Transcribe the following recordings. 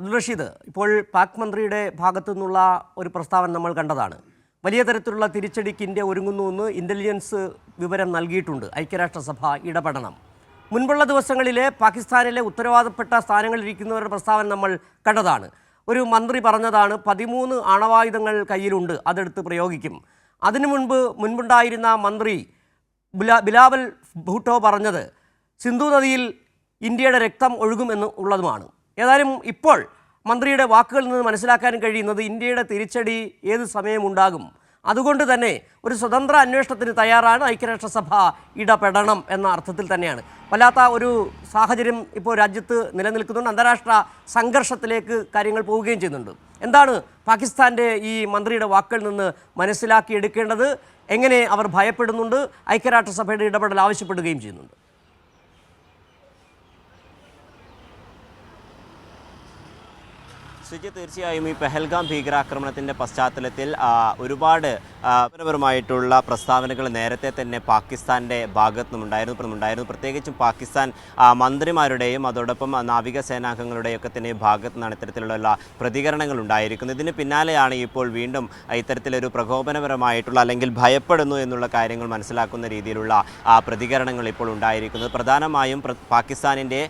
അബ്ദുൾ റഷീദ്, ഇപ്പോൾ പാക് മന്ത്രിയുടെ ഭാഗത്തു നിന്നുള്ള ഒരു പ്രസ്താവന നമ്മൾ കണ്ടതാണ്. വലിയ തരത്തിലുള്ള തിരിച്ചടിക്ക് ഇന്ത്യ ഒരുങ്ങുന്നുവെന്ന് ഇൻ്റലിജൻസ് വിവരം നൽകിയിട്ടുണ്ട്. ഐക്യരാഷ്ട്രസഭ ഇടപെടണം. മുൻപുള്ള ദിവസങ്ങളിലെ പാകിസ്ഥാനിലെ ഉത്തരവാദപ്പെട്ട സ്ഥാനങ്ങളിലിരിക്കുന്നവരുടെ പ്രസ്താവന നമ്മൾ കണ്ടതാണ്. ഒരു മന്ത്രി പറഞ്ഞതാണ് 13 ആണവായുധങ്ങൾ കയ്യിലുണ്ട്, അതെടുത്ത് പ്രയോഗിക്കും. അതിനു മുൻപുണ്ടായിരുന്ന മന്ത്രി ബിലാവൽ ഭൂട്ടോ പറഞ്ഞത് സിന്ധു നദിയിൽ ഇന്ത്യയുടെ രക്തം ഒഴുകുമെന്ന് ഉള്ളതുമാണ്. ഏതായാലും ഇപ്പോൾ മന്ത്രിയുടെ വാക്കുകളിൽ നിന്ന് മനസ്സിലാക്കാൻ കഴിയുന്നത് ഇന്ത്യയുടെ തിരിച്ചടി ഏത് സമയമുണ്ടാകും. അതുകൊണ്ട് തന്നെ ഒരു സ്വതന്ത്ര അന്വേഷണത്തിന് തയ്യാറാണ് ഐക്യരാഷ്ട്രസഭ, ഇടപെടണം എന്ന അർത്ഥത്തിൽ തന്നെയാണ്. വല്ലാത്ത ഒരു സാഹചര്യം ഇപ്പോൾ രാജ്യത്ത് നിലനിൽക്കുന്നുണ്ട്. അന്താരാഷ്ട്ര സംഘർഷത്തിലേക്ക് കാര്യങ്ങൾ പോവുകയും ചെയ്യുന്നുണ്ട്. എന്താണ് പാകിസ്ഥാൻ്റെ ഈ മന്ത്രിയുടെ വാക്കുകളിൽ നിന്ന് മനസ്സിലാക്കിയെടുക്കേണ്ടത്? എങ്ങനെ അവർ ഭയപ്പെടുന്നുണ്ട്? ഐക്യരാഷ്ട്രസഭയുടെ ഇടപെടൽ ആവശ്യപ്പെടുകയും ചെയ്യുന്നുണ്ട്. സുജി, തീർച്ചയായും ഈ പെഹൽഗാം ഭീകരാക്രമണത്തിൻ്റെ പശ്ചാത്തലത്തിൽ ഒരുപാട് പരമായിട്ടുള്ള പ്രസ്താവനകൾ നേരത്തെ തന്നെ പാകിസ്ഥാൻ്റെ ഭാഗത്തു നിന്നുണ്ടായിരുന്നു. പ്രത്യേകിച്ചും പാകിസ്ഥാൻ മന്ത്രിമാരുടെയും അതോടൊപ്പം നാവികസേനാംഗങ്ങളുടെയൊക്കെ തന്നെ ഭാഗത്തു നിന്നാണ് ഇത്തരത്തിലുള്ള പ്രതികരണങ്ങൾ ഉണ്ടായിരിക്കുന്നത്. ഇതിന് പിന്നാലെയാണ് ഇപ്പോൾ വീണ്ടും ഇത്തരത്തിലൊരു പ്രകോപനപരമായിട്ടുള്ള അല്ലെങ്കിൽ ഭയപ്പെടുന്നു എന്നുള്ള കാര്യങ്ങൾ മനസ്സിലാക്കുന്ന രീതിയിലുള്ള പ്രതികരണങ്ങൾ ഇപ്പോൾ ഉണ്ടായിരിക്കുന്നത്. പ്രധാനമായും പാകിസ്ഥാനിൻ്റെ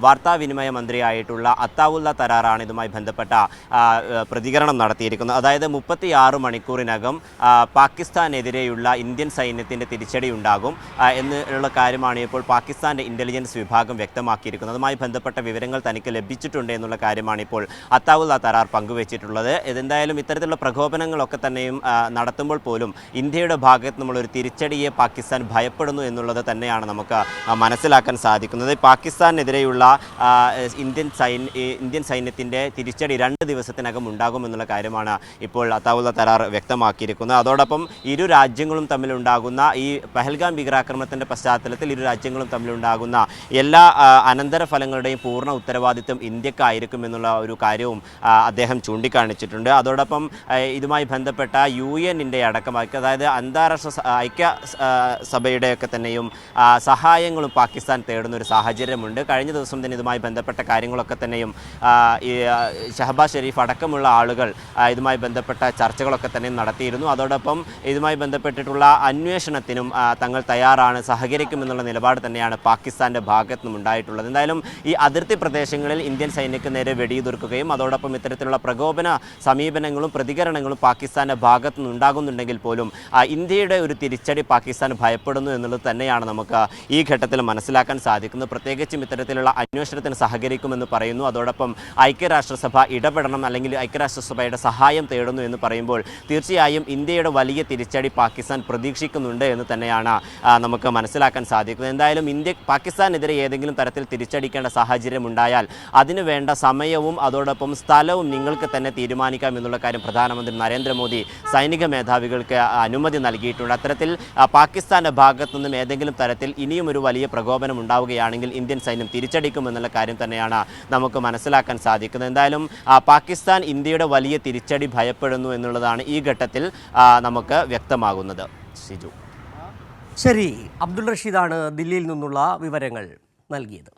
വാർത്താവിനിമയ മന്ത്രിയായിട്ടുള്ള അത്താവുല്ല തരാറാണ് ഇതുമായി ബന്ധപ്പെട്ട പ്രതികരണം നടത്തിയിരിക്കുന്നത്. അതായത് 36 മണിക്കൂറിനകം പാകിസ്ഥാനെതിരെയുള്ള ഇന്ത്യൻ സൈന്യത്തിൻ്റെ തിരിച്ചടി ഉണ്ടാകും എന്നുള്ള കാര്യമാണ് ഇപ്പോൾ പാകിസ്ഥാൻ്റെ ഇൻ്റലിജൻസ് വിഭാഗം വ്യക്തമാക്കിയിരിക്കുന്നത്. അതുമായി ബന്ധപ്പെട്ട വിവരങ്ങൾ തനിക്ക് ലഭിച്ചിട്ടുണ്ട് എന്നുള്ള കാര്യമാണ് ഇപ്പോൾ അത്താവുല്ല തരാർ പങ്കുവച്ചിട്ടുള്ളത്. എന്തായാലും ഇത്തരത്തിലുള്ള പ്രകോപനങ്ങളൊക്കെ തന്നെയും നടത്തുമ്പോൾ പോലും ഇന്ത്യയുടെ ഭാഗത്ത് നമ്മളൊരു തിരിച്ചടിയെ പാകിസ്ഥാൻ ഭയപ്പെടുന്നു എന്നുള്ളത് തന്നെയാണ് നമുക്ക് മനസ്സിലാക്കാൻ സാധിക്കുന്നത്. പാകിസ്ഥാനെതിരെയുള്ള ഇന്ത്യൻ സൈന്യത്തിൻ്റെ തിരിച്ചടി 2 ദിവസത്തിനകം ഉണ്ടാകുമെന്നുള്ള കാര്യമാണ് ഇപ്പോൾ അത്താവുല്ല തരാർ വ്യക്തമാക്കിയിരിക്കുന്നത്. അതോടൊപ്പം ഇരു രാജ്യങ്ങളും തമ്മിലുണ്ടാകുന്ന ഈ പെഹൽഗാം ഭീകരാക്രമണത്തിൻ്റെ പശ്ചാത്തലത്തിൽ ഇരു രാജ്യങ്ങളും തമ്മിലുണ്ടാകുന്ന എല്ലാ അനന്തരഫലങ്ങളുടെയും പൂർണ്ണ ഉത്തരവാദിത്വം ഇന്ത്യക്കായിരിക്കും എന്നുള്ള ഒരു കാര്യവും അദ്ദേഹം ചൂണ്ടിക്കാണിച്ചിട്ടുണ്ട്. അതോടൊപ്പം ഇതുമായി ബന്ധപ്പെട്ട UN-ൻ്റെ അടക്കമാക്കി, അതായത് അന്താരാഷ്ട്ര ഐക്യ സഭയുടെയൊക്കെ തന്നെയും സഹായങ്ങളും പാകിസ്ഥാൻ തേടുന്ന ഒരു സാഹചര്യമുണ്ട്. കഴിഞ്ഞ ദിവസം തന്നെ ഇതുമായി ബന്ധപ്പെട്ട കാര്യങ്ങളൊക്കെ തന്നെയും ഈ ഷഹബാസ് ഷെരീഫ് അടക്കമുള്ള ആളുകൾ ഇതുമായി ബന്ധപ്പെട്ട ചർച്ചകളൊക്കെ തന്നെ നടത്തിയിരുന്നു. അതോടൊപ്പം ഇതുമായി ബന്ധപ്പെട്ടിട്ടുള്ള അന്വേഷണത്തിനും തങ്ങൾ തയ്യാറാണ്, സഹകരിക്കുമെന്നുള്ള നിലപാട് തന്നെയാണ് പാകിസ്ഥാൻ്റെ ഭാഗത്തു നിന്നും ഉണ്ടായിട്ടുള്ളത്. എന്തായാലും ഈ അതിർത്തി പ്രദേശങ്ങളിൽ ഇന്ത്യൻ സൈന്യക്ക് നേരെ വെടിയുതിർക്കുകയും അതോടൊപ്പം ഇത്തരത്തിലുള്ള പ്രകോപന സമീപനങ്ങളും പ്രതികരണങ്ങളും പാകിസ്ഥാൻ്റെ ഭാഗത്തു നിന്നുണ്ടാകുന്നുണ്ടെങ്കിൽ പോലും ഇന്ത്യയുടെ ഒരു തിരിച്ചടി പാകിസ്ഥാൻ ഭയപ്പെടുന്നു എന്നുള്ളത് തന്നെയാണ് നമുക്ക് ഈ ഘട്ടത്തിൽ മനസ്സിലാക്കാൻ സാധിക്കുന്നത്. പ്രത്യേകിച്ചും ഇത്തരത്തിലുള്ള അന്വേഷണത്തിന് സഹകരിക്കുമെന്ന് പറയുന്നു. അതോടൊപ്പം ഐക്യരാഷ്ട്രസഭ ഇടപെടണം അല്ലെങ്കിൽ ഐക്യരാഷ്ട്രസഭയുടെ സഹായം തേടുന്നു എന്ന് പറയുമ്പോൾ തീർച്ചയായും ഇന്ത്യയുടെ വലിയ തിരിച്ചടി പാകിസ്ഥാൻ പ്രതീക്ഷിക്കുന്നുണ്ട് എന്ന് തന്നെയാണ് നമുക്ക് മനസ്സിലാക്കാൻ സാധിക്കുന്നത്. എന്തായാലും പാകിസ്ഥാനെതിരെ ഏതെങ്കിലും തരത്തിൽ തിരിച്ചടിക്കേണ്ട സാഹചര്യം ഉണ്ടായാൽ അതിനു വേണ്ട സമയവും അതോടൊപ്പം സ്ഥലവും നിങ്ങൾക്ക് തന്നെ തീരുമാനിക്കാം എന്നുള്ള കാര്യം പ്രധാനമന്ത്രി നരേന്ദ്രമോദി സൈനിക മേധാവികൾക്ക് അനുമതി നൽകിയിട്ടുണ്ട്. അത്തരത്തിൽ പാകിസ്ഥാൻ്റെ ഭാഗത്തു നിന്നും ഏതെങ്കിലും തരത്തിൽ ഇനിയും ഒരു വലിയ പ്രകോപനം ഉണ്ടാവുകയാണെങ്കിൽ ഇന്ത്യൻ സൈന്യം തിരിച്ചടിക്കുമെന്നുള്ള കാര്യം തന്നെയാണ് നമുക്ക് മനസ്സിലാക്കാൻ സാധിക്കുന്നത്. എന്തായാലും പാകിസ്ഥാൻ ഇന്ത്യയുടെ വലിയ തിരിച്ചടി ഭയപ്പെടുന്നു എന്നുള്ളതാണ് ഈ ഘട്ടത്തിൽ നമുക്ക് വ്യക്തമാകുന്നത്. സിജു, ശരി, അബ്ദുൾ റഷീദാണ് ദില്ലിയിൽ നിന്നുള്ള വിവരങ്ങൾ നൽകിയത്.